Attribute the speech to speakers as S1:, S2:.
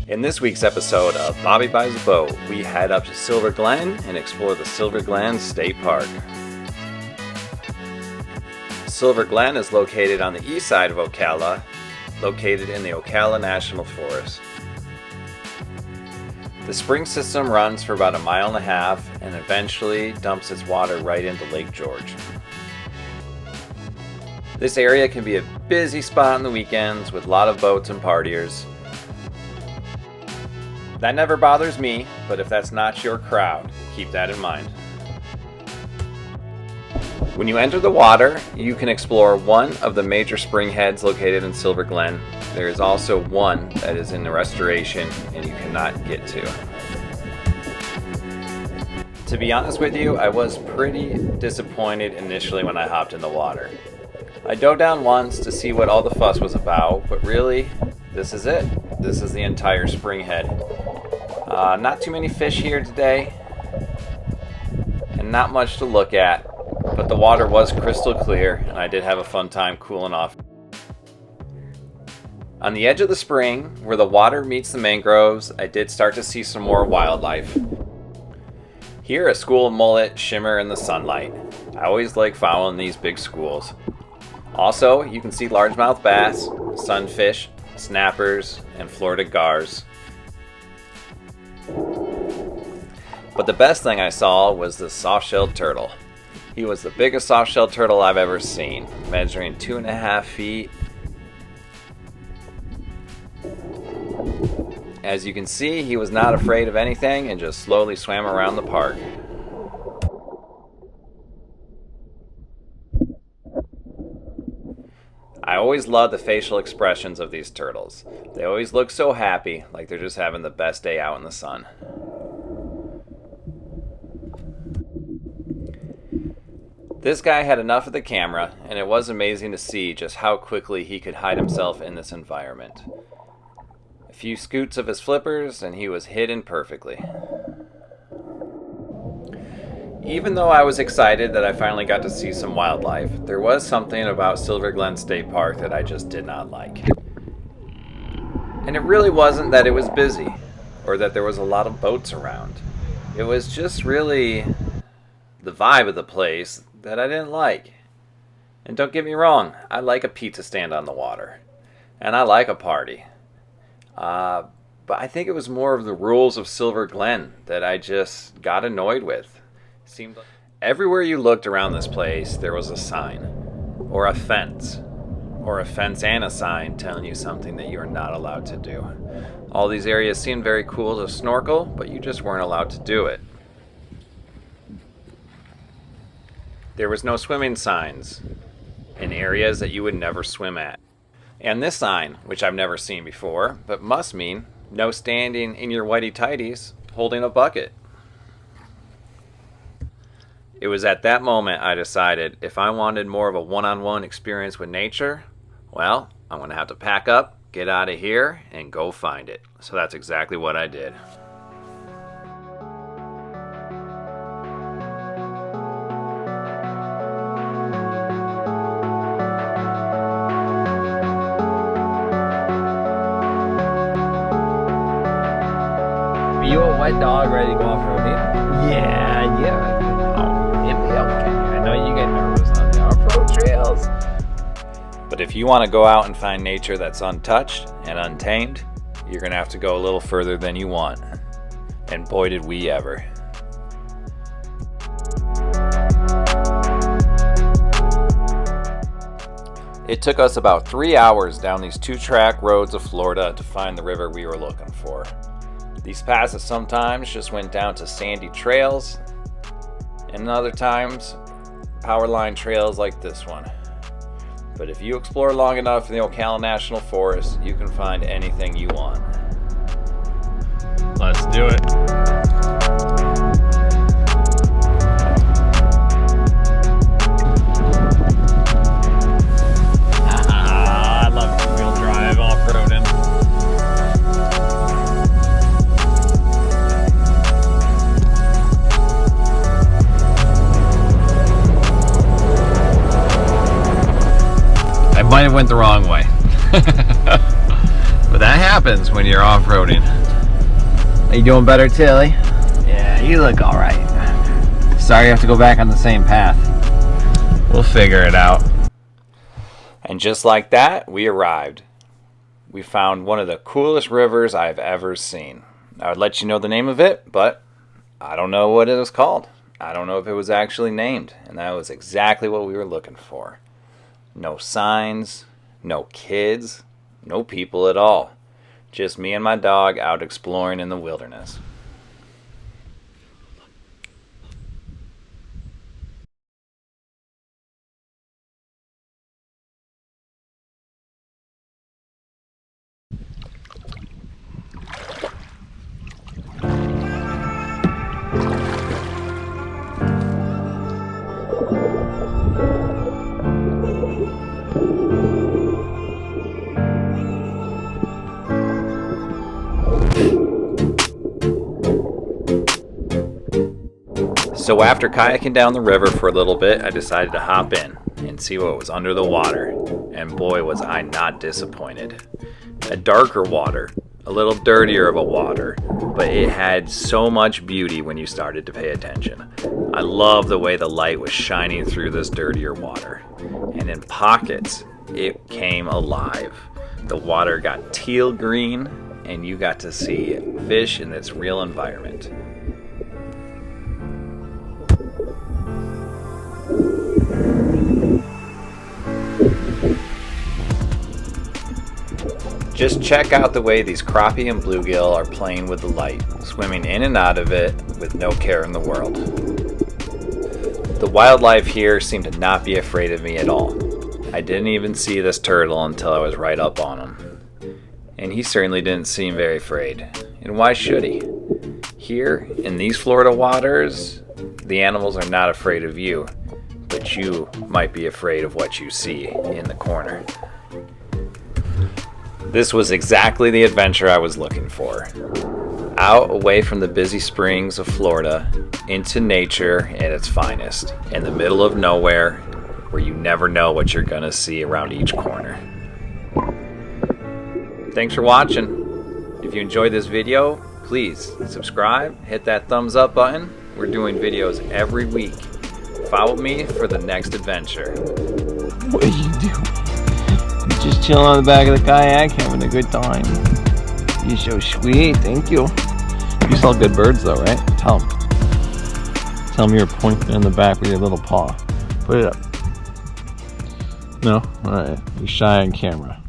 S1: In this week's episode of Bobby Buys a Boat, we head up to Silver Glen and explore the Silver Glen State Park. Silver Glen is located on the east side of Ocala, located in the Ocala National Forest. The spring system runs for about 1.5 miles and eventually dumps its water right into Lake George. This area can be a busy spot on the weekends with a lot of boats and partiers. That never bothers me, but if that's not your crowd, keep that in mind. When you enter the water, you can explore one of the major spring heads located in Silver Glen. There is also one that is in the restoration and you cannot get to. To be honest with you, I was pretty disappointed initially when I hopped in the water. I dove down once to see what all the fuss was about, but really, this is it. This is the entire spring head. Not too many fish here today, and not much to look at, but the water was crystal clear, and I did have a fun time cooling off. On the edge of the spring, where the water meets the mangroves, I did start to see some more wildlife. Here, a school of mullet shimmer in the sunlight. I always like following these big schools. Also, you can see largemouth bass, sunfish, snappers, and Florida gars. But the best thing I saw was the soft-shelled turtle. He was the biggest soft-shelled turtle I've ever seen, measuring 2.5 feet. As you can see, he was not afraid of anything and just slowly swam around the park. I always love the facial expressions of these turtles. They always look so happy, like they're just having the best day out in the sun. This guy had enough of the camera, and it was amazing to see just how quickly he could hide himself in this environment. A few scoots of his flippers, and he was hidden perfectly. Even though I was excited that I finally got to see some wildlife, there was something about Silver Glen State Park that I just did not like. And it really wasn't that it was busy, or that there was a lot of boats around. It was just really the vibe of the place that I didn't like. And don't get me wrong, I like a pizza stand on the water. And I like a party. But I think it was more of the rules of Silver Glen that I just got annoyed with. Seemed like everywhere you looked around this place, there was a sign, or a fence and a sign telling you something that you are not allowed to do. All these areas seemed very cool to snorkel, but you just weren't allowed to do it. There was no swimming signs in areas that you would never swim at. And this sign, which I've never seen before, but must mean no standing in your whitey tighties holding a bucket. It was at that moment I decided if I wanted more of a one-on-one experience with nature, well, I'm going to have to pack up, get out of here, and go find it. So that's exactly what I did.
S2: You a white dog ready to go off-roading? Yeah. Oh, it'll be okay. I know you get nervous on the off-road trails.
S1: But if you want to go out and find nature that's untouched and untamed, you're going to have to go a little further than you want. And boy did we ever. It took us about 3 hours down these 2-track roads of Florida to find the river we were looking for. These passes sometimes just went down to sandy trails, and other times power line trails like this one. But if you explore long enough in the Ocala National Forest, you can find anything you want.
S2: Let's do it. I love two-wheel drive off-roading. I might have went the wrong way. But that happens.
S1: happens when you're off-roading.
S2: Are you doing better, Tilly? Yeah, you look alright. Sorry you have to go back on the same path.
S1: We'll figure it out. And just like that, we arrived. We found one of the coolest rivers I've ever seen. I would let you know the name of it, but I don't know what it was called. I don't know if it was actually named, and that was exactly what we were looking for. No signs, no kids, no people at all. Just me and my dog out exploring in the wilderness. So after kayaking down the river for a little bit, I decided to hop in and see what was under the water. And boy, was I not disappointed. A darker water, a little dirtier of a water, but it had so much beauty when you started to pay attention. I love the way the light was shining through this dirtier water. And in pockets, it came alive. The water got teal green, and you got to see fish in its real environment. Just check out the way these crappie and bluegill are playing with the light, swimming in and out of it with no care in the world. The wildlife here seemed to not be afraid of me at all. I didn't even see this turtle until I was right up on him. And he certainly didn't seem very afraid. And why should he? Here, in these Florida waters, the animals are not afraid of you, but you might be afraid of what you see in the corner. This was exactly the adventure I was looking for. Out away from the busy springs of Florida, into nature at its finest, in the middle of nowhere, where you never know what you're gonna see around each corner. Thanks for watching. If you enjoyed this video, please subscribe, hit that thumbs up button. We're doing videos every week. Follow me for the next adventure.
S2: What are you doing? Just chilling on the back of the kayak, having a good time. You're so sweet, thank you. You saw good birds though, right? Tell them. Tell them you're pointing in the back with your little paw. Put it up. No? Alright. You're shy on camera.